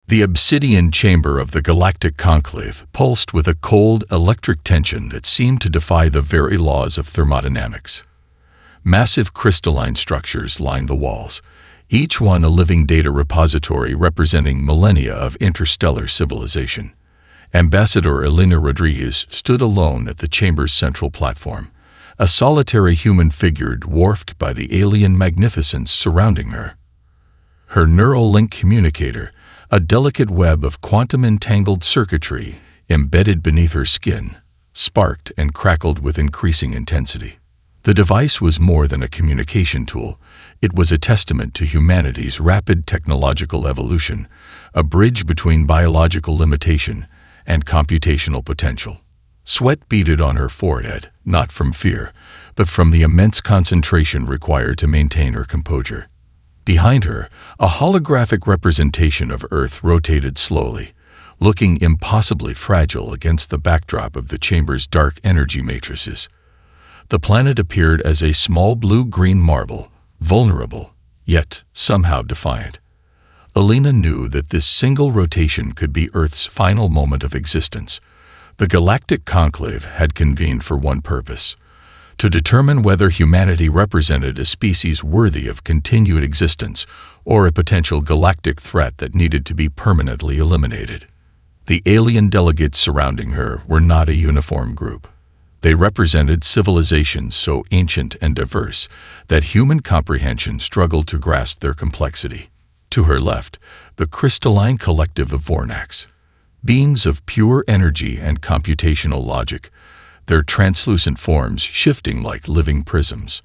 The obsidian chamber of the galactic conclave pulsed with a cold, electric tension that seemed to defy the very laws of thermodynamics. Massive crystalline structures lined the walls, each one a living data repository representing millennia of interstellar civilization. Ambassador Elena Rodriguez stood alone at the chamber's central platform, a solitary human figure dwarfed by the alien magnificence surrounding her. Her neural link communicator, a delicate web of quantum-entangled circuitry embedded beneath her skin, sparked and crackled with increasing intensity. The device was more than a communication tool. It was a testament to humanity's rapid technological evolution, a bridge between biological limitation and computational potential. Sweat beaded on her forehead, not from fear, but from the immense concentration required to maintain her composure. Behind her, a holographic representation of Earth rotated slowly, looking impossibly fragile against the backdrop of the chamber's dark energy matrices. The planet appeared as a small blue-green marble, vulnerable, yet somehow defiant. Elena knew that this single rotation could be Earth's final moment of existence. The Galactic Conclave had convened for one purpose: to determine whether humanity represented a species worthy of continued existence or a potential galactic threat that needed to be permanently eliminated. The alien delegates surrounding her were not a uniform group. They represented civilizations so ancient and diverse that human comprehension struggled to grasp their complexity. To her left, the crystalline collective of Vornax, beings of pure energy and computational logic, their translucent forms shifting like living prisms.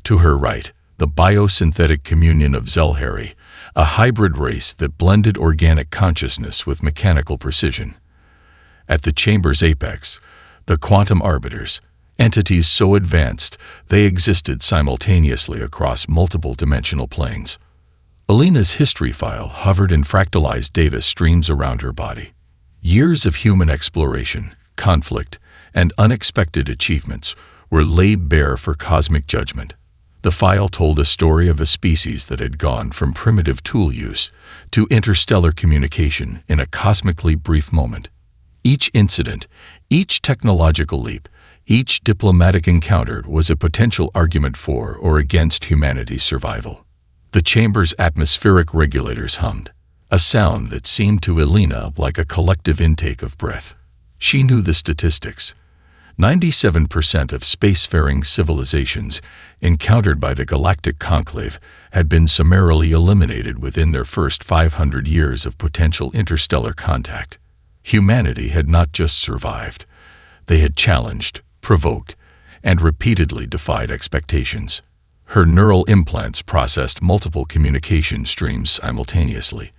To her right, the biosynthetic communion of Zelhari, a hybrid race that blended organic consciousness with mechanical precision. At the chamber's apex, the quantum arbiters, entities so advanced they existed simultaneously across multiple dimensional planes. Elena's history file hovered in fractalized data streams around her body. Years of human exploration, conflict, and unexpected achievements were laid bare for cosmic judgment. The file told a story of a species that had gone from primitive tool use to interstellar communication in a cosmically brief moment. Each incident, each technological leap, each diplomatic encounter was a potential argument for or against humanity's survival. The chamber's atmospheric regulators hummed, a sound that seemed to Elena like a collective intake of breath. She knew the statistics. 97% of spacefaring civilizations encountered by the Galactic Conclave had been summarily eliminated within their first 500 years of potential interstellar contact. Humanity had not just survived. They had challenged, provoked, and repeatedly defied expectations. Her neural implants processed multiple communication streams simultaneously.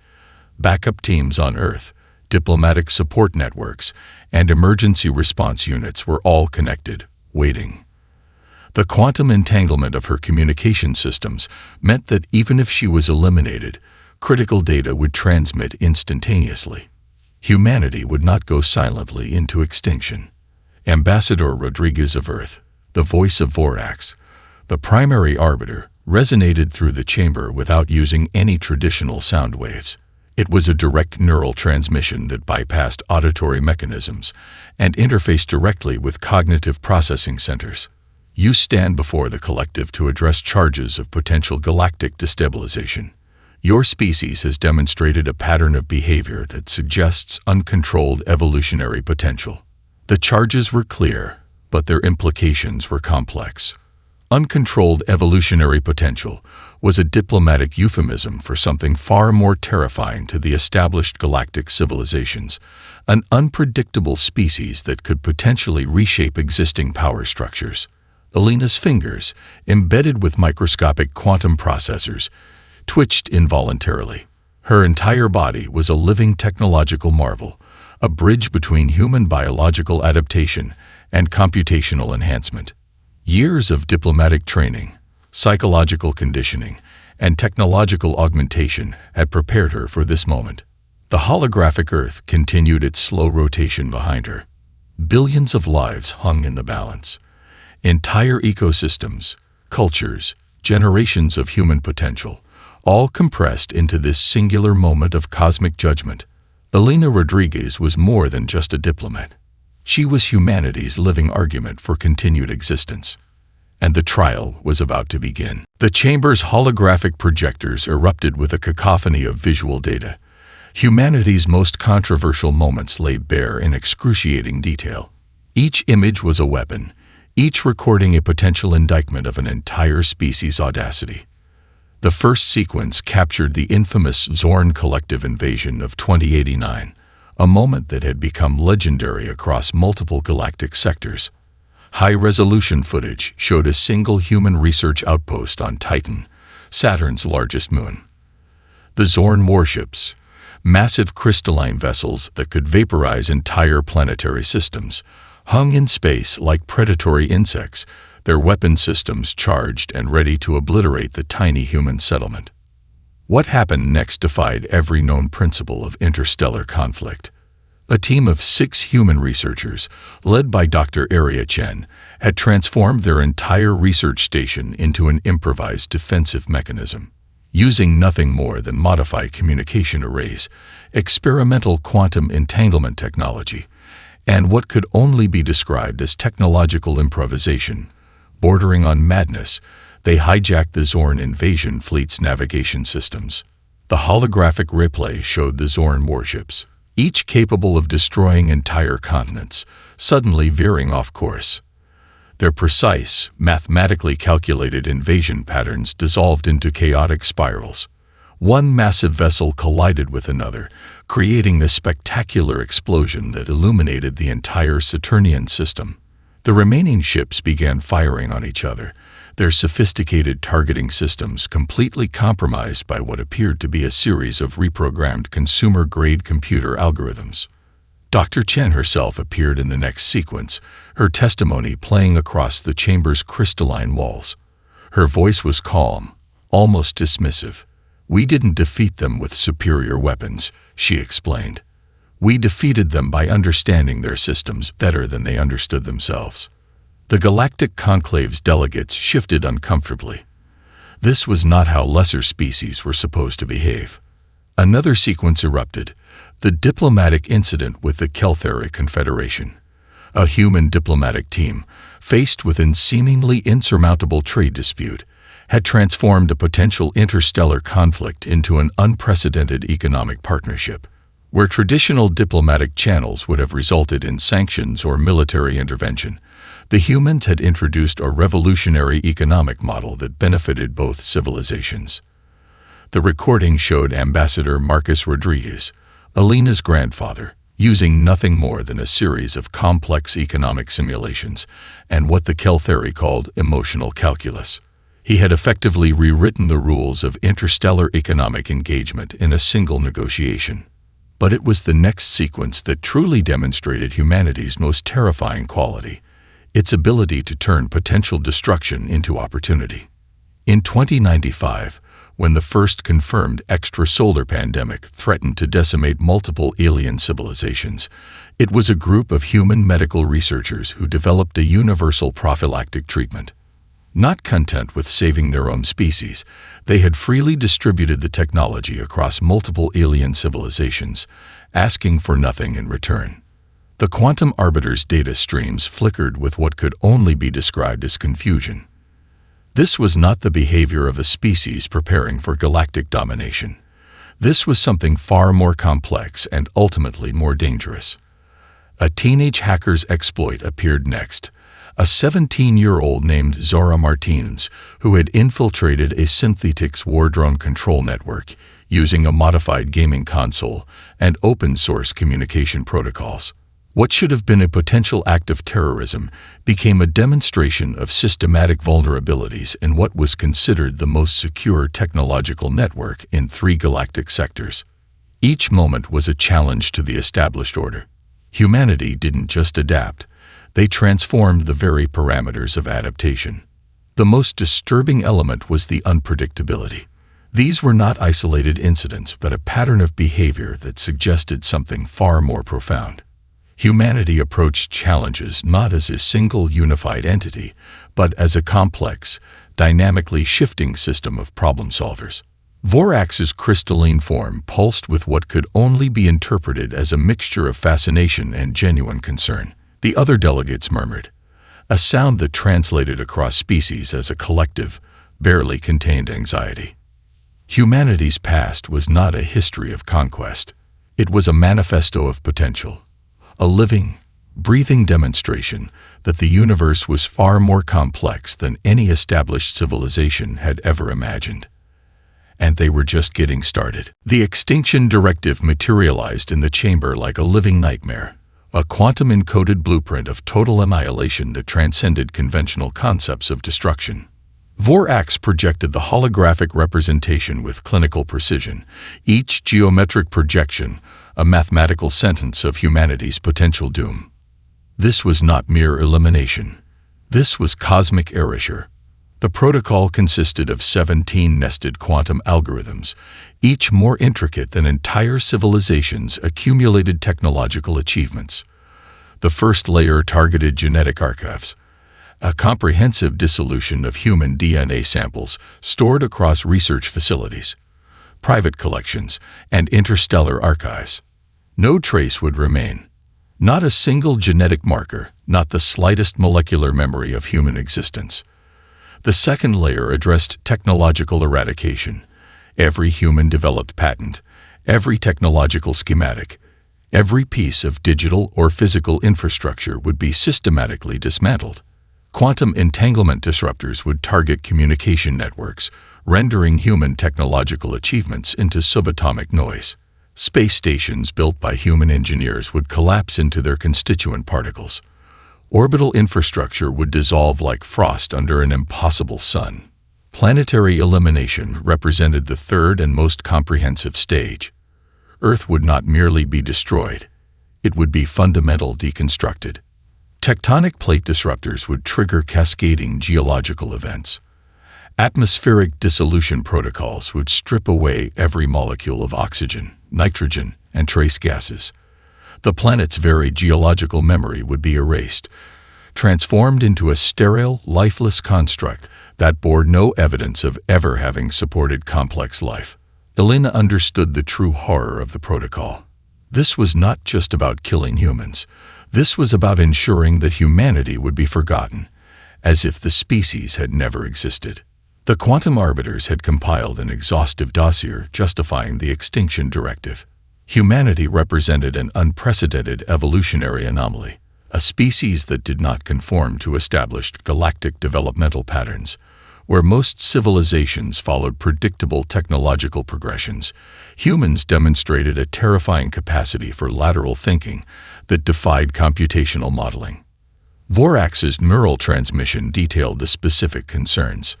Backup teams on Earth, diplomatic support networks, and emergency response units were all connected, waiting. The quantum entanglement of her communication systems meant that even if she was eliminated, critical data would transmit instantaneously. Humanity would not go silently into extinction. Ambassador Rodriguez of Earth, the voice of Vorax, the primary arbiter, resonated through the chamber without using any traditional sound waves. It was a direct neural transmission that bypassed auditory mechanisms and interfaced directly with cognitive processing centers. You stand before the collective to address charges of potential galactic destabilization. Your species has demonstrated a pattern of behavior that suggests uncontrolled evolutionary potential. The charges were clear, but their implications were complex. Uncontrolled evolutionary potential was a diplomatic euphemism for something far more terrifying to the established galactic civilizations, an unpredictable species that could potentially reshape existing power structures. Elena's fingers, embedded with microscopic quantum processors, twitched involuntarily. Her entire body was a living technological marvel, a bridge between human biological adaptation and computational enhancement. Years of diplomatic training, psychological conditioning, and technological augmentation had prepared her for this moment. The holographic Earth continued its slow rotation behind her. Billions of lives hung in the balance. Entire ecosystems, cultures, generations of human potential, all compressed into this singular moment of cosmic judgment. Elena Rodriguez was more than just a diplomat. She was humanity's living argument for continued existence. And the trial was about to begin. The chamber's holographic projectors erupted with a cacophony of visual data. Humanity's most controversial moments laid bare in excruciating detail. Each image was a weapon, each recording a potential indictment of an entire species' audacity. The first sequence captured the infamous Zorn collective invasion of 2089, a moment that had become legendary across multiple galactic sectors. High-resolution footage showed a single human research outpost on Titan, Saturn's largest moon. The Zorn warships, massive crystalline vessels that could vaporize entire planetary systems, hung in space like predatory insects, their weapon systems charged and ready to obliterate the tiny human settlement. What happened next defied every known principle of interstellar conflict. A team of 6 human researchers, led by Dr. Aria Chen, had transformed their entire research station into an improvised defensive mechanism. Using nothing more than modified communication arrays, experimental quantum entanglement technology, and what could only be described as technological improvisation, bordering on madness, they hijacked the Zorn invasion fleet's navigation systems. The holographic replay showed the Zorn warships, each capable of destroying entire continents, suddenly veering off course. Their precise, mathematically calculated invasion patterns dissolved into chaotic spirals. One massive vessel collided with another, creating a spectacular explosion that illuminated the entire Saturnian system. The remaining ships began firing on each other, their sophisticated targeting systems completely compromised by what appeared to be a series of reprogrammed consumer-grade computer algorithms. Dr. Chen herself appeared in the next sequence, her testimony playing across the chamber's crystalline walls. Her voice was calm, almost dismissive. "We didn't defeat them with superior weapons," she explained. "We defeated them by understanding their systems better than they understood themselves." The Galactic Conclave's delegates shifted uncomfortably. This was not how lesser species were supposed to behave. Another sequence erupted, the diplomatic incident with the Keltheric Confederation. A human diplomatic team, faced with a seemingly insurmountable trade dispute, had transformed a potential interstellar conflict into an unprecedented economic partnership. Where traditional diplomatic channels would have resulted in sanctions or military intervention, the humans had introduced a revolutionary economic model that benefited both civilizations. The recording showed Ambassador Marcus Rodriguez, Elena's grandfather, using nothing more than a series of complex economic simulations and what the Keltheri called emotional calculus. He had effectively rewritten the rules of interstellar economic engagement in a single negotiation. But it was the next sequence that truly demonstrated humanity's most terrifying quality, its ability to turn potential destruction into opportunity. In 2095, when the first confirmed extrasolar pandemic threatened to decimate multiple alien civilizations, it was a group of human medical researchers who developed a universal prophylactic treatment. Not content with saving their own species, they had freely distributed the technology across multiple alien civilizations, asking for nothing in return. The quantum arbiter's data streams flickered with what could only be described as confusion. This was not the behavior of a species preparing for galactic domination. This was something far more complex and ultimately more dangerous. A teenage hacker's exploit appeared next. A 17-year-old named Zora Martinez, who had infiltrated a Synthetics war drone control network using a modified gaming console and open-source communication protocols. What should have been a potential act of terrorism became a demonstration of systematic vulnerabilities in what was considered the most secure technological network in 3 galactic sectors. Each moment was a challenge to the established order. Humanity didn't just adapt, they transformed the very parameters of adaptation. The most disturbing element was the unpredictability. These were not isolated incidents, but a pattern of behavior that suggested something far more profound. Humanity approached challenges not as a single unified entity, but as a complex, dynamically shifting system of problem solvers. Vorax's crystalline form pulsed with what could only be interpreted as a mixture of fascination and genuine concern. The other delegates murmured, a sound that translated across species as a collective, barely contained anxiety. Humanity's past was not a history of conquest. It was a manifesto of potential, a living, breathing demonstration that the universe was far more complex than any established civilization had ever imagined. And they were just getting started. The extinction directive materialized in the chamber like a living nightmare, a quantum-encoded blueprint of total annihilation that transcended conventional concepts of destruction. Vorax projected the holographic representation with clinical precision, each geometric projection a mathematical sentence of humanity's potential doom. This was not mere elimination. This was cosmic erasure. The protocol consisted of 17 nested quantum algorithms, each more intricate than entire civilizations' accumulated technological achievements. The first layer targeted genetic archives, a comprehensive dissolution of human DNA samples stored across research facilities, private collections, and interstellar archives. No trace would remain. Not a single genetic marker, not the slightest molecular memory of human existence. The second layer addressed technological eradication. Every human-developed patent, every technological schematic, every piece of digital or physical infrastructure would be systematically dismantled. Quantum entanglement disruptors would target communication networks, rendering human technological achievements into subatomic noise. Space stations built by human engineers would collapse into their constituent particles. Orbital infrastructure would dissolve like frost under an impossible sun. Planetary elimination represented the third and most comprehensive stage. Earth would not merely be destroyed, it would be fundamentally deconstructed. Tectonic plate disruptors would trigger cascading geological events. Atmospheric dissolution protocols would strip away every molecule of oxygen, nitrogen, and trace gases. The planet's very geological memory would be erased, transformed into a sterile, lifeless construct that bore no evidence of ever having supported complex life. Elena understood the true horror of the protocol. This was not just about killing humans. This was about ensuring that humanity would be forgotten, as if the species had never existed. The quantum arbiters had compiled an exhaustive dossier justifying the extinction directive. Humanity represented an unprecedented evolutionary anomaly, a species that did not conform to established galactic developmental patterns. Where most civilizations followed predictable technological progressions, humans demonstrated a terrifying capacity for lateral thinking that defied computational modeling. Vorax's neural transmission detailed the specific concerns.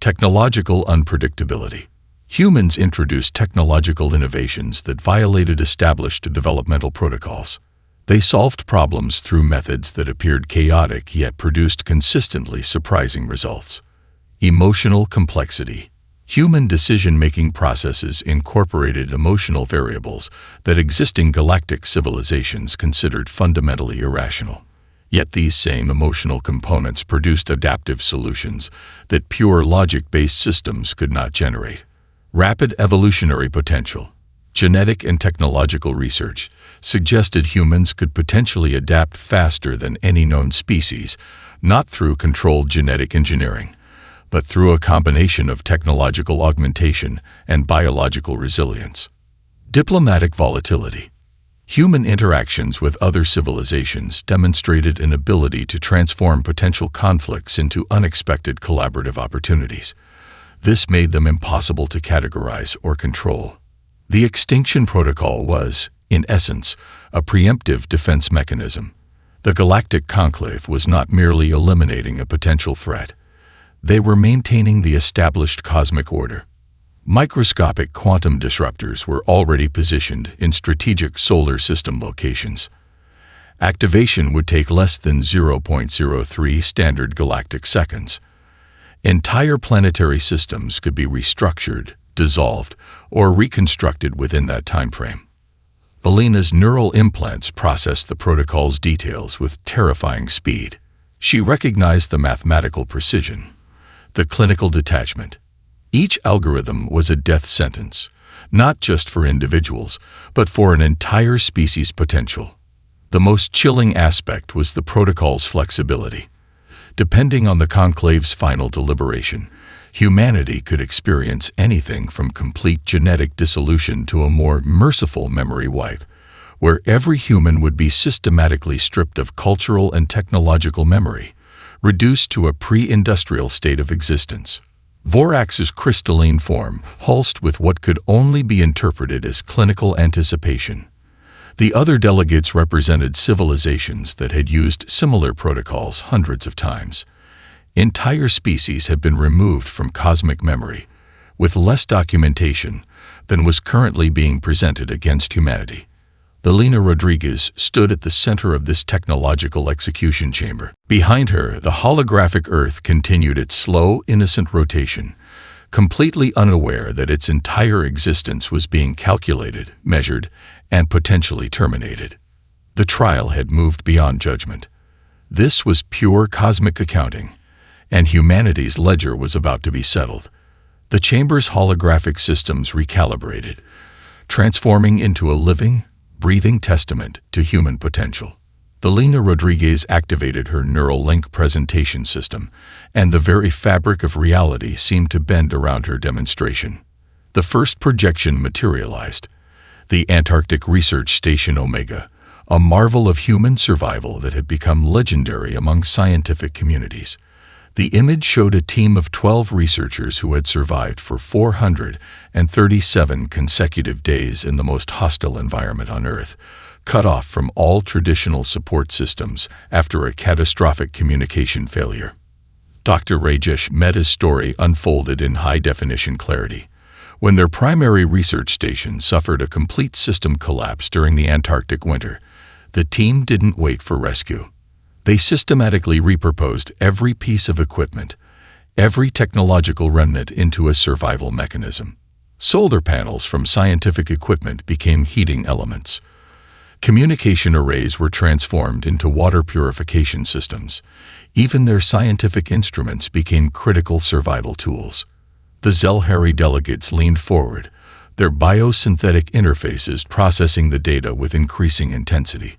Technological unpredictability. Humans introduced technological innovations that violated established developmental protocols. They solved problems through methods that appeared chaotic yet produced consistently surprising results. Emotional complexity. Human decision-making processes incorporated emotional variables that existing galactic civilizations considered fundamentally irrational. Yet these same emotional components produced adaptive solutions that pure logic-based systems could not generate. Rapid evolutionary potential. Genetic and technological research suggested humans could potentially adapt faster than any known species, not through controlled genetic engineering, but through a combination of technological augmentation and biological resilience. Diplomatic volatility. Human interactions with other civilizations demonstrated an ability to transform potential conflicts into unexpected collaborative opportunities. This made them impossible to categorize or control. The extinction protocol was, in essence, a preemptive defense mechanism. The Galactic Conclave was not merely eliminating a potential threat. They were maintaining the established cosmic order. Microscopic quantum disruptors were already positioned in strategic solar system locations. Activation would take less than 0.03 standard galactic seconds. Entire planetary systems could be restructured, dissolved, or reconstructed within that time frame. Elena's neural implants processed the protocol's details with terrifying speed. She recognized the mathematical precision, the clinical detachment. Each algorithm was a death sentence, not just for individuals, but for an entire species' potential. The most chilling aspect was the protocol's flexibility. Depending on the conclave's final deliberation, humanity could experience anything from complete genetic dissolution to a more merciful memory wipe, where every human would be systematically stripped of cultural and technological memory, reduced to a pre-industrial state of existence. Vorax's crystalline form pulsed with what could only be interpreted as clinical anticipation. The other delegates represented civilizations that had used similar protocols hundreds of times. Entire species had been removed from cosmic memory, with less documentation than was currently being presented against humanity. Elena Rodriguez stood at the center of this technological execution chamber. Behind her, the holographic Earth continued its slow, innocent rotation, completely unaware that its entire existence was being calculated, measured, and potentially terminated. The trial had moved beyond judgment. This was pure cosmic accounting, and humanity's ledger was about to be settled. The chamber's holographic systems recalibrated, transforming into a living, breathing testament to human potential. Elena Rodriguez activated her neural link presentation system, and the very fabric of reality seemed to bend around her demonstration. The first projection materialized: the Antarctic Research Station Omega, a marvel of human survival that had become legendary among scientific communities. The image showed a team of 12 researchers who had survived for 437 consecutive days in the most hostile environment on Earth, cut off from all traditional support systems after a catastrophic communication failure. Dr. Rajesh Mehta's story unfolded in high-definition clarity. When their primary research station suffered a complete system collapse during the Antarctic winter, the team didn't wait for rescue. They systematically repurposed every piece of equipment, every technological remnant into a survival mechanism. Solar panels from scientific equipment became heating elements. Communication arrays were transformed into water purification systems. Even their scientific instruments became critical survival tools. The Zelhari delegates leaned forward, their biosynthetic interfaces processing the data with increasing intensity.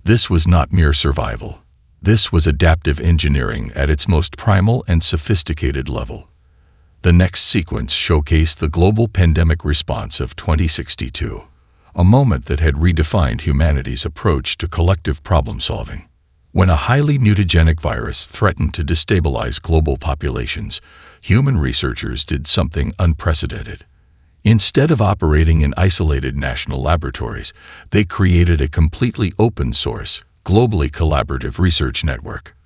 This was not mere survival. This was adaptive engineering at its most primal and sophisticated level. The next sequence showcased the global pandemic response of 2062, a moment that had redefined humanity's approach to collective problem-solving. When a highly mutagenic virus threatened to destabilize global populations, human researchers did something unprecedented. Instead of operating in isolated national laboratories, they created a completely open-source, globally collaborative research network.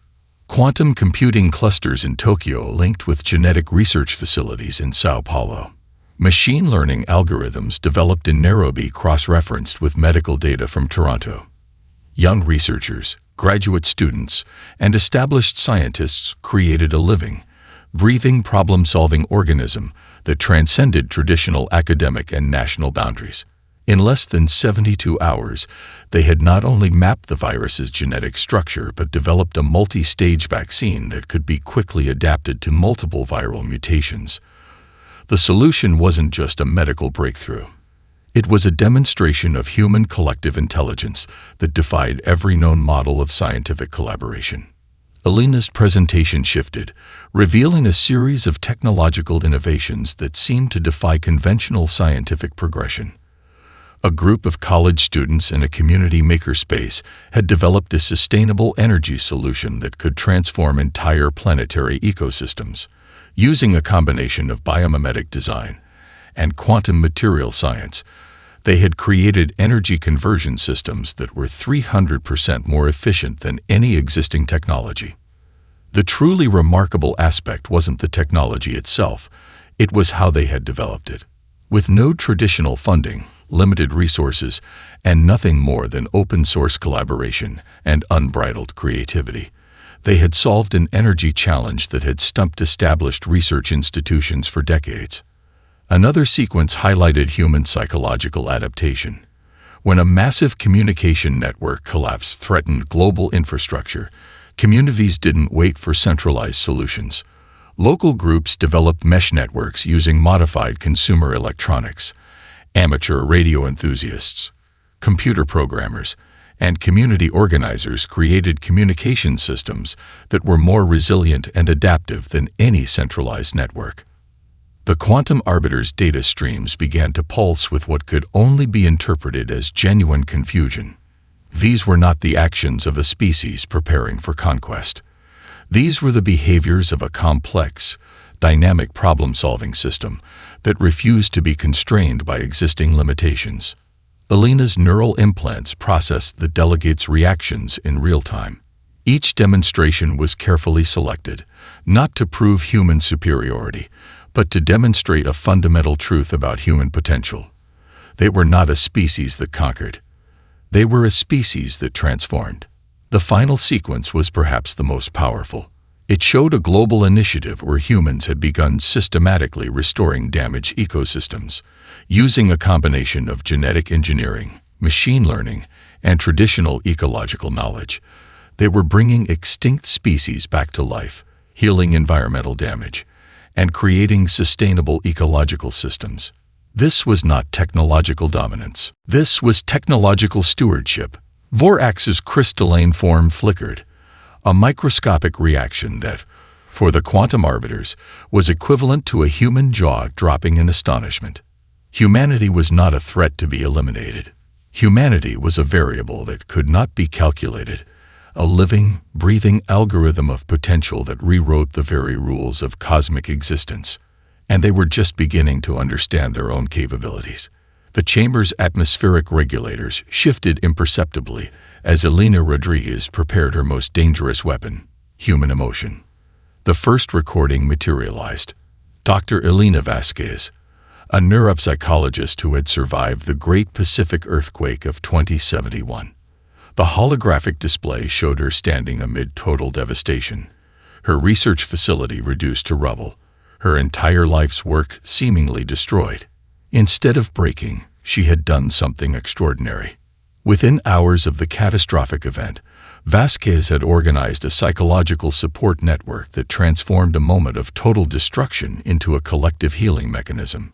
Quantum computing clusters in Tokyo linked with genetic research facilities in Sao Paulo. Machine learning algorithms developed in Nairobi cross-referenced with medical data from Toronto. Young researchers, graduate students, and established scientists created a living, breathing problem-solving organism that transcended traditional academic and national boundaries. In less than 72 hours, they had not only mapped the virus's genetic structure but developed a multi-stage vaccine that could be quickly adapted to multiple viral mutations. The solution wasn't just a medical breakthrough. It was a demonstration of human collective intelligence that defied every known model of scientific collaboration. Elena's presentation shifted, revealing a series of technological innovations that seemed to defy conventional scientific progression. A group of college students in a community makerspace had developed a sustainable energy solution that could transform entire planetary ecosystems. Using a combination of biomimetic design and quantum material science, they had created energy conversion systems that were 300% more efficient than any existing technology. The truly remarkable aspect wasn't the technology itself, it was how they had developed it. With no traditional funding, limited resources, and nothing more than open-source collaboration and unbridled creativity, they had solved an energy challenge that had stumped established research institutions for decades. Another sequence highlighted human psychological adaptation. When a massive communication network collapse threatened global infrastructure, communities didn't wait for centralized solutions. Local groups developed mesh networks using modified consumer electronics. Amateur radio enthusiasts, computer programmers, and community organizers created communication systems that were more resilient and adaptive than any centralized network. The quantum arbiter's data streams began to pulse with what could only be interpreted as genuine confusion. These were not the actions of a species preparing for conquest. These were the behaviors of a complex, dynamic problem-solving system that refused to be constrained by existing limitations. Alina's neural implants processed the delegates' reactions in real time. Each demonstration was carefully selected, not to prove human superiority, but to demonstrate a fundamental truth about human potential. They were not a species that conquered. They were a species that transformed. The final sequence was perhaps the most powerful. It showed a global initiative where humans had begun systematically restoring damaged ecosystems, using a combination of genetic engineering, machine learning, and traditional ecological knowledge. They were bringing extinct species back to life, healing environmental damage, and creating sustainable ecological systems. This was not technological dominance. This was technological stewardship. Vorax's crystalline form flickered, a microscopic reaction that, for the quantum arbiters, was equivalent to a human jaw dropping in astonishment. Humanity was not a threat to be eliminated. Humanity was a variable that could not be calculated, a living, breathing algorithm of potential that rewrote the very rules of cosmic existence. And they were just beginning to understand their own capabilities. The chamber's atmospheric regulators shifted imperceptibly as Alina Rodriguez prepared her most dangerous weapon, human emotion. The first recording materialized. Dr. Elena Vasquez, a neuropsychologist who had survived the Great Pacific Earthquake of 2071. The holographic display showed her standing amid total devastation, her research facility reduced to rubble, her entire life's work seemingly destroyed. Instead of breaking, she had done something extraordinary. Within hours of the catastrophic event, Vasquez had organized a psychological support network that transformed a moment of total destruction into a collective healing mechanism.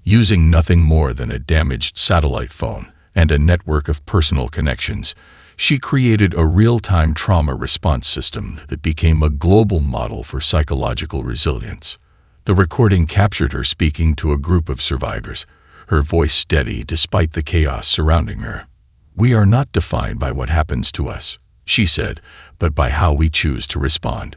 Using nothing more than a damaged satellite phone and a network of personal connections, she created a real-time trauma response system that became a global model for psychological resilience. The recording captured her speaking to a group of survivors, her voice steady despite the chaos surrounding her. "We are not defined by what happens to us," she said, "but by how we choose to respond."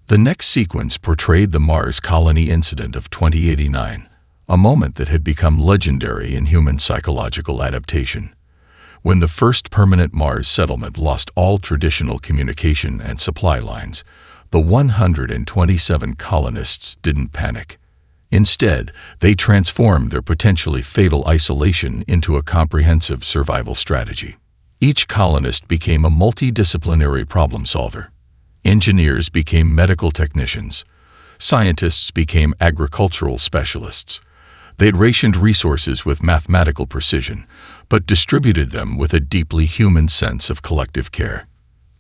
The next sequence portrayed the Mars colony incident of 2089, a moment that had become legendary in human psychological adaptation. When the first permanent Mars settlement lost all traditional communication and supply lines, the 127 colonists didn't panic. Instead, they transformed their potentially fatal isolation into a comprehensive survival strategy. Each colonist became a multidisciplinary problem solver. Engineers became medical technicians. Scientists became agricultural specialists. They'd rationed resources with mathematical precision, but distributed them with a deeply human sense of collective care.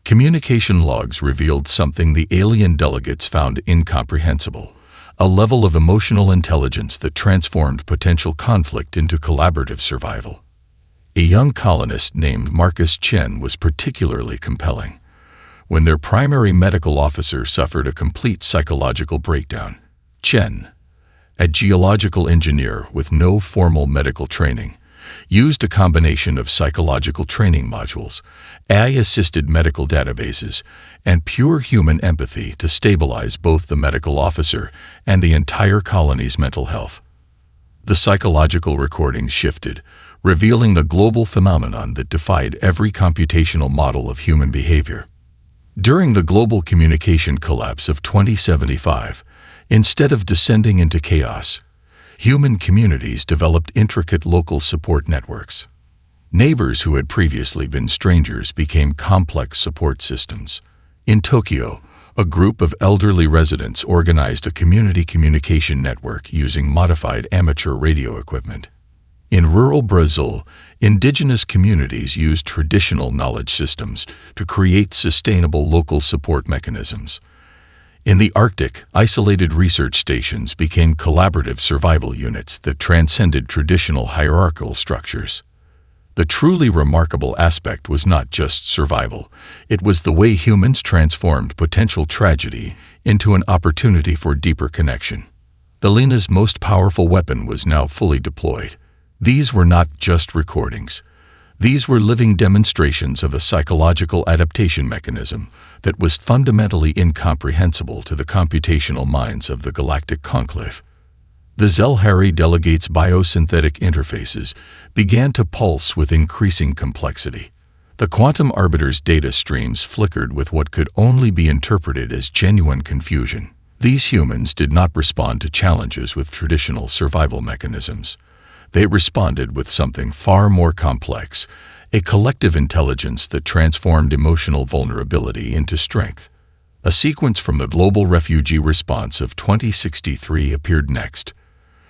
Communication logs revealed something the alien delegates found incomprehensible, a level of emotional intelligence that transformed potential conflict into collaborative survival. A young colonist named Marcus Chen was particularly compelling. When their primary medical officer suffered a complete psychological breakdown, Chen, a geological engineer with no formal medical training, used a combination of psychological training modules, AI-assisted medical databases, and pure human empathy to stabilize both the medical officer and the entire colony's mental health. The psychological recordings shifted, revealing the global phenomenon that defied every computational model of human behavior. During the global communication collapse of 2075, instead of descending into chaos, human communities developed intricate local support networks. Neighbors who had previously been strangers became complex support systems. In Tokyo, a group of elderly residents organized a community communication network using modified amateur radio equipment. In rural Brazil, indigenous communities used traditional knowledge systems to create sustainable local support mechanisms. In the Arctic, isolated research stations became collaborative survival units that transcended traditional hierarchical structures. The truly remarkable aspect was not just survival, it was the way humans transformed potential tragedy into an opportunity for deeper connection. Alina's most powerful weapon was now fully deployed. These were not just recordings. These were living demonstrations of a psychological adaptation mechanism that was fundamentally incomprehensible to the computational minds of the Galactic Conclave. The Zelhari delegate's biosynthetic interfaces began to pulse with increasing complexity. The quantum arbiter's data streams flickered with what could only be interpreted as genuine confusion. These humans did not respond to challenges with traditional survival mechanisms. They responded with something far more complex, a collective intelligence that transformed emotional vulnerability into strength. A sequence from the Global Refugee Response of 2063 appeared next.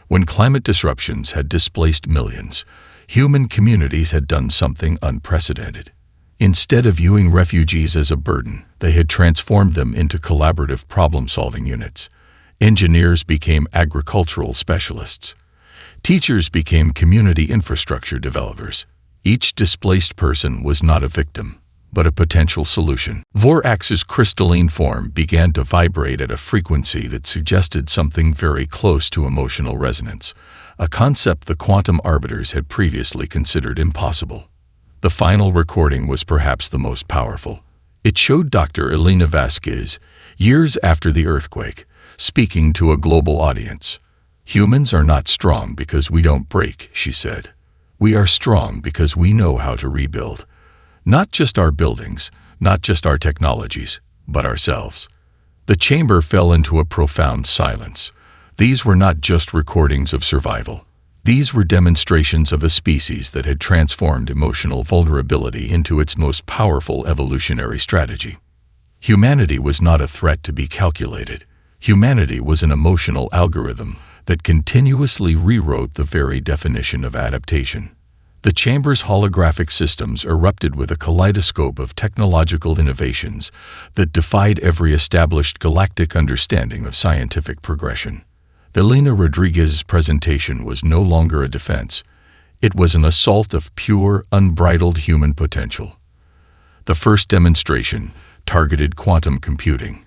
When climate disruptions had displaced millions, human communities had done something unprecedented. Instead of viewing refugees as a burden, they had transformed them into collaborative problem-solving units. Engineers became agricultural specialists. Teachers became community infrastructure developers. Each displaced person was not a victim, but a potential solution. Vorax's crystalline form began to vibrate at a frequency that suggested something very close to emotional resonance, a concept the quantum arbiters had previously considered impossible. The final recording was perhaps the most powerful. It showed Dr. Elena Vasquez, years after the earthquake, speaking to a global audience. "Humans are not strong because we don't break," she said. "We are strong because we know how to rebuild. Not just our buildings, not just our technologies, but ourselves." The chamber fell into a profound silence. These were not just recordings of survival. These were demonstrations of a species that had transformed emotional vulnerability into its most powerful evolutionary strategy. Humanity was not a threat to be calculated. Humanity was an emotional algorithm that continuously rewrote the very definition of adaptation. The chamber's holographic systems erupted with a kaleidoscope of technological innovations that defied every established galactic understanding of scientific progression. Elena Rodriguez's presentation was no longer a defense. It was an assault of pure, unbridled human potential. The first demonstration targeted quantum computing,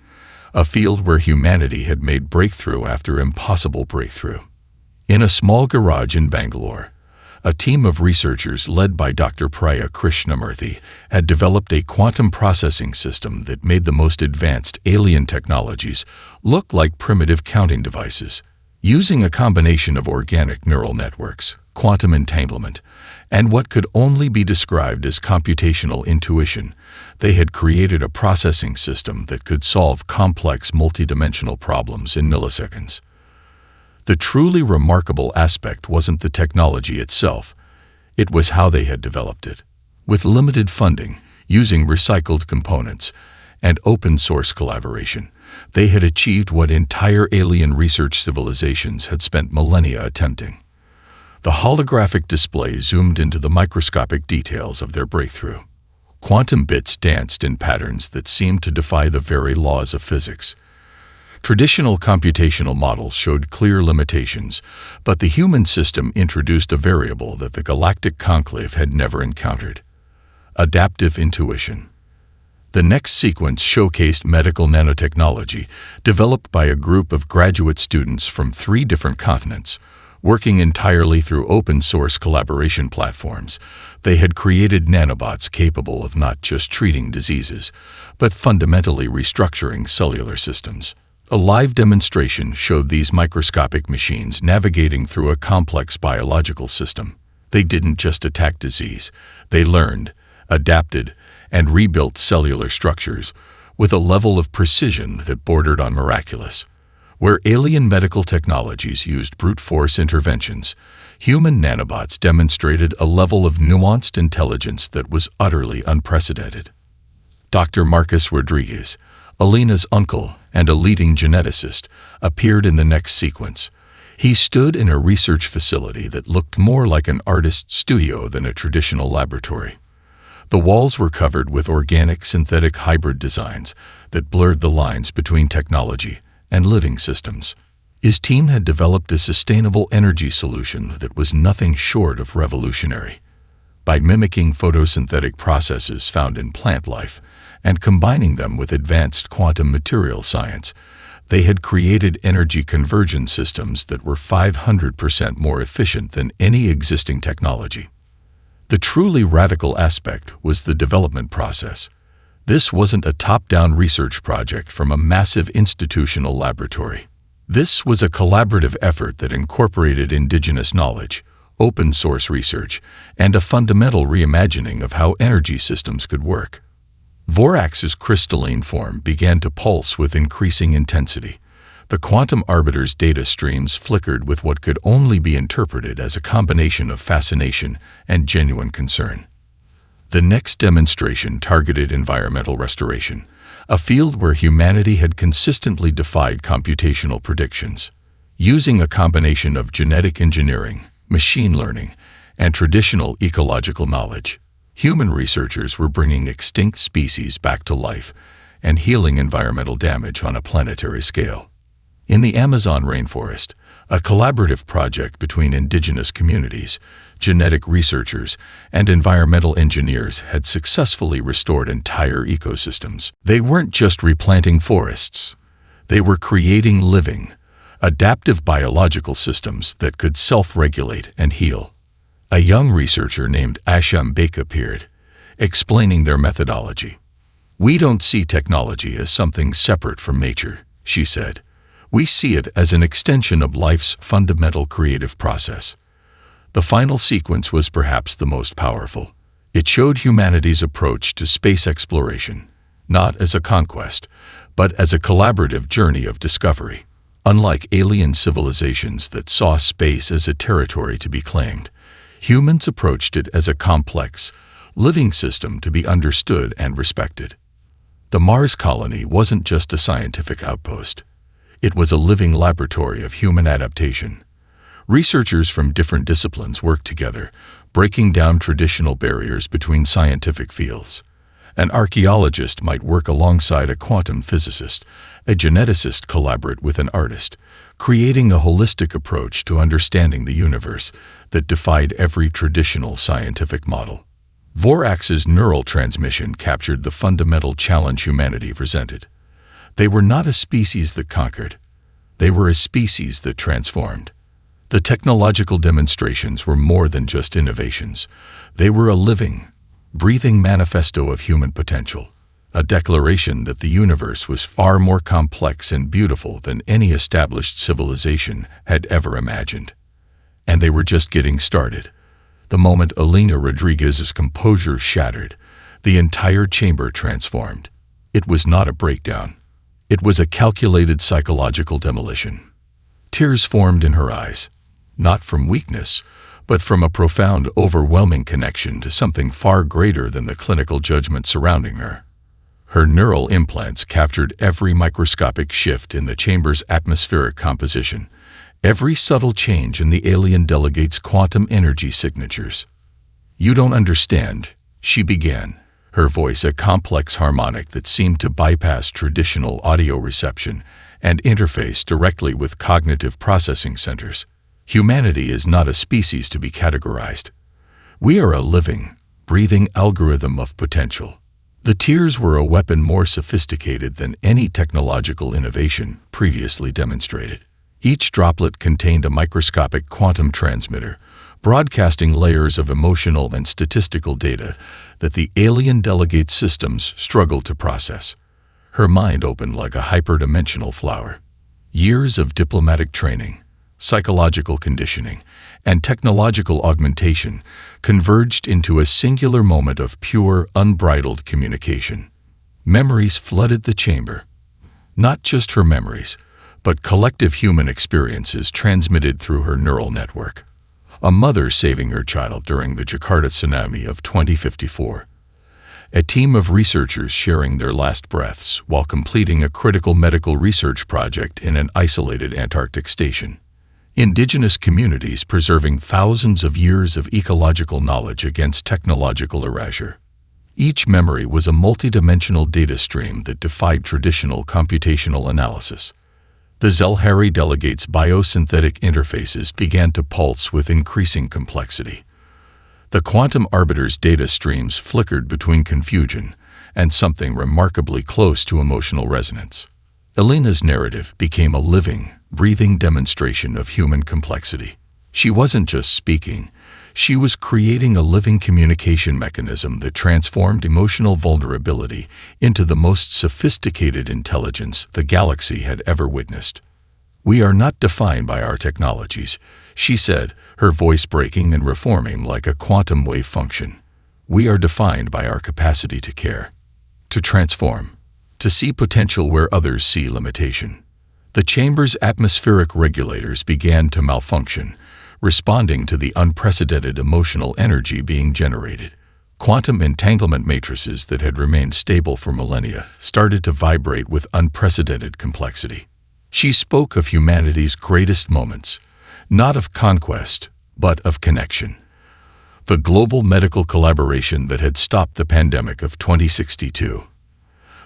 a field where humanity had made breakthrough after impossible breakthrough. In a small garage in Bangalore, a team of researchers led by Dr. Priya Krishnamurthy had developed a quantum processing system that made the most advanced alien technologies look like primitive counting devices. Using a combination of organic neural networks, quantum entanglement, and what could only be described as computational intuition, they had created a processing system that could solve complex multidimensional problems in milliseconds. The truly remarkable aspect wasn't the technology itself, it was how they had developed it. With limited funding, using recycled components, and open-source collaboration, they had achieved what entire alien research civilizations had spent millennia attempting. The holographic display zoomed into the microscopic details of their breakthrough. Quantum bits danced in patterns that seemed to defy the very laws of physics. Traditional computational models showed clear limitations, but the human system introduced a variable that the Galactic Conclave had never encountered: adaptive intuition. The next sequence showcased medical nanotechnology developed by a group of graduate students from 3 different continents. Working entirely through open-source collaboration platforms, they had created nanobots capable of not just treating diseases, but fundamentally restructuring cellular systems. A live demonstration showed these microscopic machines navigating through a complex biological system. They didn't just attack disease, they learned, adapted, and rebuilt cellular structures with a level of precision that bordered on miraculous. Where alien medical technologies used brute force interventions, human nanobots demonstrated a level of nuanced intelligence that was utterly unprecedented. Dr. Marcus Rodriguez, Elena's uncle and a leading geneticist, appeared in the next sequence. He stood in a research facility that looked more like an artist's studio than a traditional laboratory. The walls were covered with organic synthetic hybrid designs that blurred the lines between technology and living systems. His team had developed a sustainable energy solution that was nothing short of revolutionary. By mimicking photosynthetic processes found in plant life and combining them with advanced quantum material science, they had created energy conversion systems that were 500% more efficient than any existing technology. The truly radical aspect was the development process. This wasn't a top-down research project from a massive institutional laboratory. This was a collaborative effort that incorporated indigenous knowledge, open-source research, and a fundamental reimagining of how energy systems could work. Vorax's crystalline form began to pulse with increasing intensity. The quantum arbiter's data streams flickered with what could only be interpreted as a combination of fascination and genuine concern. The next demonstration targeted environmental restoration, a field where humanity had consistently defied computational predictions. Using a combination of genetic engineering, machine learning, and traditional ecological knowledge, human researchers were bringing extinct species back to life and healing environmental damage on a planetary scale. In the Amazon rainforest, a collaborative project between indigenous communities, genetic researchers, and environmental engineers had successfully restored entire ecosystems. They weren't just replanting forests. They were creating living, adaptive biological systems that could self-regulate and heal. A young researcher named Asham Baek appeared, explaining their methodology. "We don't see technology as something separate from nature," she said. "We see it as an extension of life's fundamental creative process." The final sequence was perhaps the most powerful. It showed humanity's approach to space exploration, not as a conquest, but as a collaborative journey of discovery. Unlike alien civilizations that saw space as a territory to be claimed, humans approached it as a complex, living system to be understood and respected. The Mars colony wasn't just a scientific outpost. It was a living laboratory of human adaptation. Researchers from different disciplines worked together, breaking down traditional barriers between scientific fields. An archaeologist might work alongside a quantum physicist, a geneticist collaborate with an artist, creating a holistic approach to understanding the universe that defied every traditional scientific model. Vorax's neural transmission captured the fundamental challenge humanity presented. They were not a species that conquered. They were a species that transformed. The technological demonstrations were more than just innovations. They were a living, breathing manifesto of human potential, a declaration that the universe was far more complex and beautiful than any established civilization had ever imagined. And they were just getting started. The moment Elena Rodriguez's composure shattered, the entire chamber transformed. It was not a breakdown. It was a calculated psychological demolition. Tears formed in her eyes, not from weakness, but from a profound, overwhelming connection to something far greater than the clinical judgment surrounding her. Her neural implants captured every microscopic shift in the chamber's atmospheric composition, every subtle change in the alien delegate's quantum energy signatures. "You don't understand," she began, her voice a complex harmonic that seemed to bypass traditional audio reception and interface directly with cognitive processing centers. "Humanity is not a species to be categorized. We are a living, breathing algorithm of potential." The tears were a weapon more sophisticated than any technological innovation previously demonstrated. Each droplet contained a microscopic quantum transmitter, broadcasting layers of emotional and statistical data that the alien delegate systems struggled to process. Her mind opened like a hyperdimensional flower. Years of diplomatic training, psychological conditioning, and technological augmentation converged into a singular moment of pure, unbridled communication. Memories flooded the chamber. Not just her memories, but collective human experiences transmitted through her neural network. A mother saving her child during the Jakarta tsunami of 2054. A team of researchers sharing their last breaths while completing a critical medical research project in an isolated Antarctic station. Indigenous communities preserving thousands of years of ecological knowledge against technological erasure. Each memory was a multidimensional data stream that defied traditional computational analysis. The Zelhari delegate's biosynthetic interfaces began to pulse with increasing complexity. The quantum arbiter's data streams flickered between confusion and something remarkably close to emotional resonance. Elena's narrative became a living, breathing demonstration of human complexity. She wasn't just speaking, she was creating a living communication mechanism that transformed emotional vulnerability into the most sophisticated intelligence the galaxy had ever witnessed. "We are not defined by our technologies," she said, her voice breaking and reforming like a quantum wave function. "We are defined by our capacity to care, to transform, to see potential where others see limitation." The chamber's atmospheric regulators began to malfunction, responding to the unprecedented emotional energy being generated. Quantum entanglement matrices that had remained stable for millennia started to vibrate with unprecedented complexity. She spoke of humanity's greatest moments, not of conquest, but of connection. The global medical collaboration that had stopped the pandemic of 2062.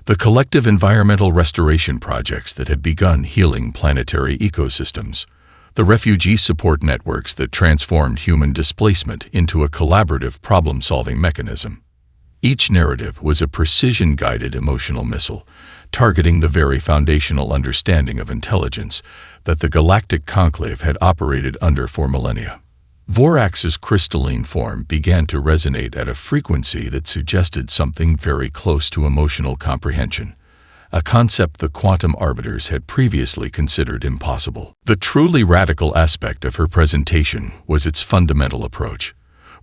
The collective environmental restoration projects that had begun healing planetary ecosystems. The refugee support networks that transformed human displacement into a collaborative problem-solving mechanism. Each narrative was a precision-guided emotional missile, targeting the very foundational understanding of intelligence that the Galactic Conclave had operated under for millennia. Vorax's crystalline form began to resonate at a frequency that suggested something very close to emotional comprehension, a concept the quantum arbiters had previously considered impossible. The truly radical aspect of her presentation was its fundamental approach.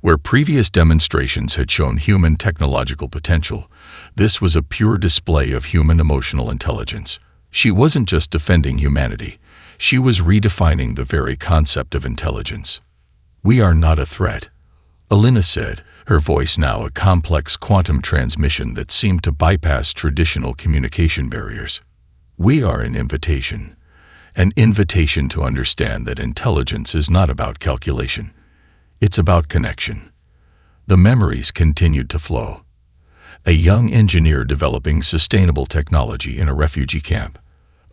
Where previous demonstrations had shown human technological potential, this was a pure display of human emotional intelligence. She wasn't just defending humanity, she was redefining the very concept of intelligence. "We are not a threat," Elena said, her voice now a complex quantum transmission that seemed to bypass traditional communication barriers. "We are an invitation to understand that intelligence is not about calculation. It's about connection." The memories continued to flow. A young engineer developing sustainable technology in a refugee camp.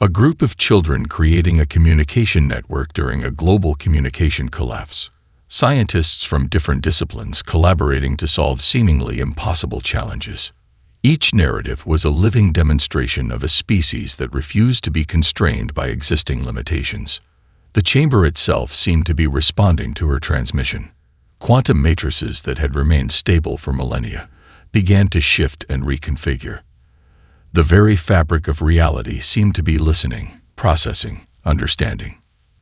A group of children creating a communication network during a global communication collapse. Scientists from different disciplines collaborating to solve seemingly impossible challenges. Each narrative was a living demonstration of a species that refused to be constrained by existing limitations. The chamber itself seemed to be responding to her transmission. Quantum matrices that had remained stable for millennia began to shift and reconfigure. The very fabric of reality seemed to be listening, processing, understanding.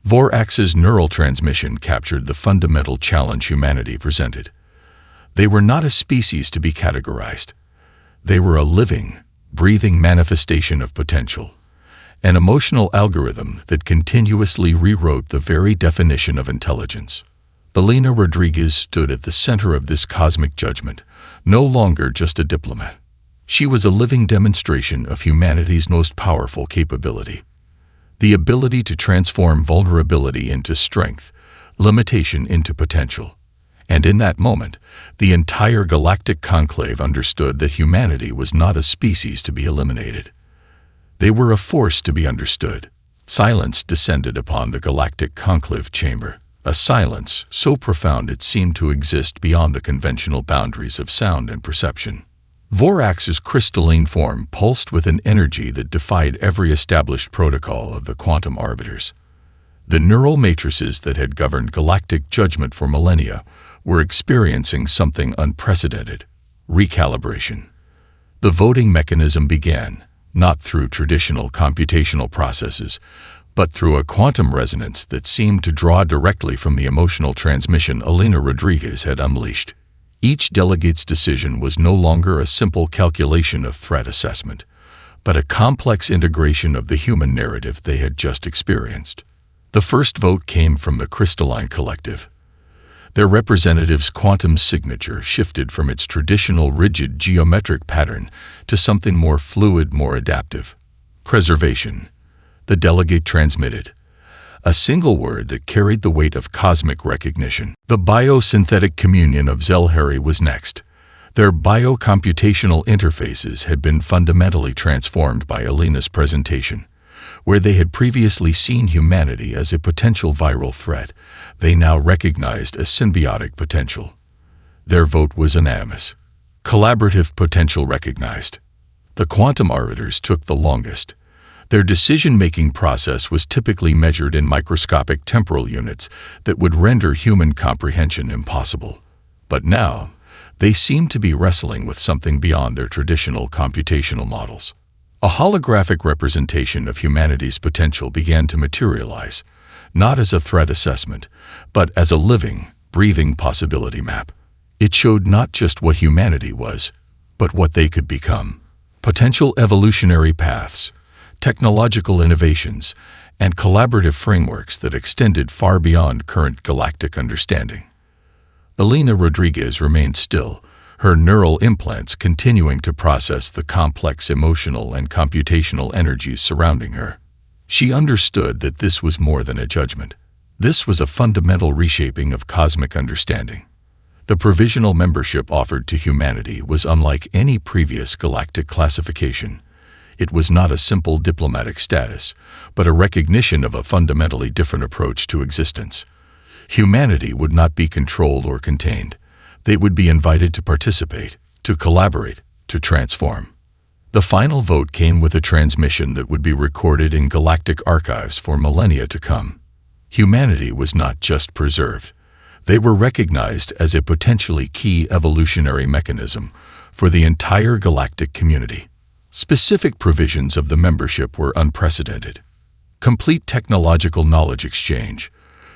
Vorax's neural transmission captured the fundamental challenge humanity presented. They were not a species to be categorized. They were a living, breathing manifestation of potential, an emotional algorithm that continuously rewrote the very definition of intelligence. Elena Rodriguez stood at the center of this cosmic judgment, no longer just a diplomat. She was a living demonstration of humanity's most powerful capability. The ability to transform vulnerability into strength, limitation into potential. And in that moment, the entire Galactic Conclave understood that humanity was not a species to be eliminated. They were a force to be understood. Silence descended upon the Galactic Conclave chamber, a silence so profound it seemed to exist beyond the conventional boundaries of sound and perception. Vorax's crystalline form pulsed with an energy that defied every established protocol of the quantum arbiters. The neural matrices that had governed galactic judgment for millennia were experiencing something unprecedented: recalibration. The voting mechanism began, not through traditional computational processes, but through a quantum resonance that seemed to draw directly from the emotional transmission Elena Rodriguez had unleashed. Each delegate's decision was no longer a simple calculation of threat assessment, but a complex integration of the human narrative they had just experienced. The first vote came from the Crystalline Collective. Their representative's quantum signature shifted from its traditional rigid geometric pattern to something more fluid, more adaptive. Preservation. The delegate transmitted, a single word that carried the weight of cosmic recognition. The biosynthetic communion of Zelhari was next. Their biocomputational interfaces had been fundamentally transformed by Alina's presentation. Where they had previously seen humanity as a potential viral threat, they now recognized a symbiotic potential. Their vote was unanimous. Collaborative potential recognized. The quantum arbiters took the longest. Their decision-making process was typically measured in microscopic temporal units that would render human comprehension impossible. But now, they seemed to be wrestling with something beyond their traditional computational models. A holographic representation of humanity's potential began to materialize, not as a threat assessment, but as a living, breathing possibility map. It showed not just what humanity was, but what they could become. Potential evolutionary paths, technological innovations, and collaborative frameworks that extended far beyond current galactic understanding. Alina Rodriguez remained still, her neural implants continuing to process the complex emotional and computational energies surrounding her. She understood that this was more than a judgment. This was a fundamental reshaping of cosmic understanding. The provisional membership offered to humanity was unlike any previous galactic classification. It was not a simple diplomatic status, but a recognition of a fundamentally different approach to existence. Humanity would not be controlled or contained. They would be invited to participate, to collaborate, to transform. The final vote came with a transmission that would be recorded in galactic archives for millennia to come. Humanity was not just preserved. They were recognized as a potentially key evolutionary mechanism for the entire galactic community. Specific provisions of the membership were unprecedented. Complete technological knowledge exchange,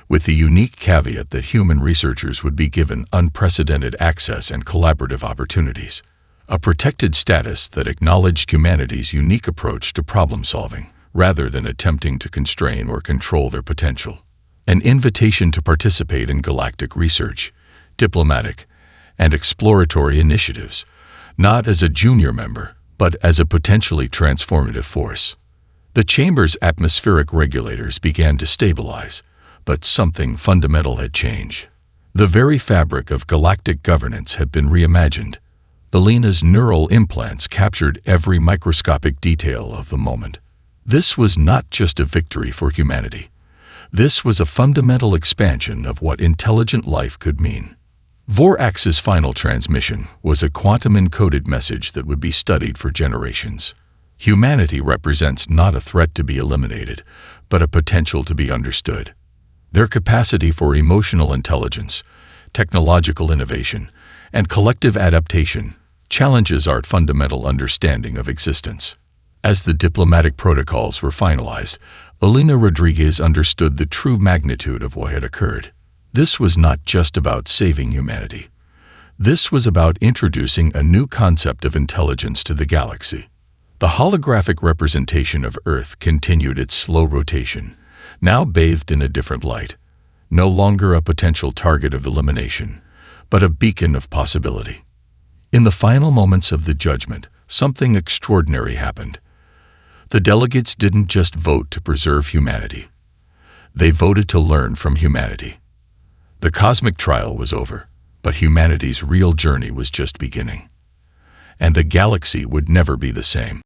with the unique caveat that human researchers would be given unprecedented access and collaborative opportunities. A protected status that acknowledged humanity's unique approach to problem-solving, rather than attempting to constrain or control their potential. An invitation to participate in galactic research, diplomatic, and exploratory initiatives, not as a junior member, but as a potentially transformative force. The Chamber's atmospheric regulators began to stabilize, but something fundamental had changed. The very fabric of galactic governance had been reimagined. Alina's neural implants captured every microscopic detail of the moment. This was not just a victory for humanity. This was a fundamental expansion of what intelligent life could mean. Vorax's final transmission was a quantum-encoded message that would be studied for generations. Humanity represents not a threat to be eliminated, but a potential to be understood. Their capacity for emotional intelligence, technological innovation, and collective adaptation challenges our fundamental understanding of existence. As the diplomatic protocols were finalized, Alina Rodriguez understood the true magnitude of what had occurred. This was not just about saving humanity. This was about introducing a new concept of intelligence to the galaxy. The holographic representation of Earth continued its slow rotation, now bathed in a different light, no longer a potential target of elimination, but a beacon of possibility. In the final moments of the judgment, something extraordinary happened. The delegates didn't just vote to preserve humanity. They voted to learn from humanity. The cosmic trial was over, but humanity's real journey was just beginning. And the galaxy would never be the same.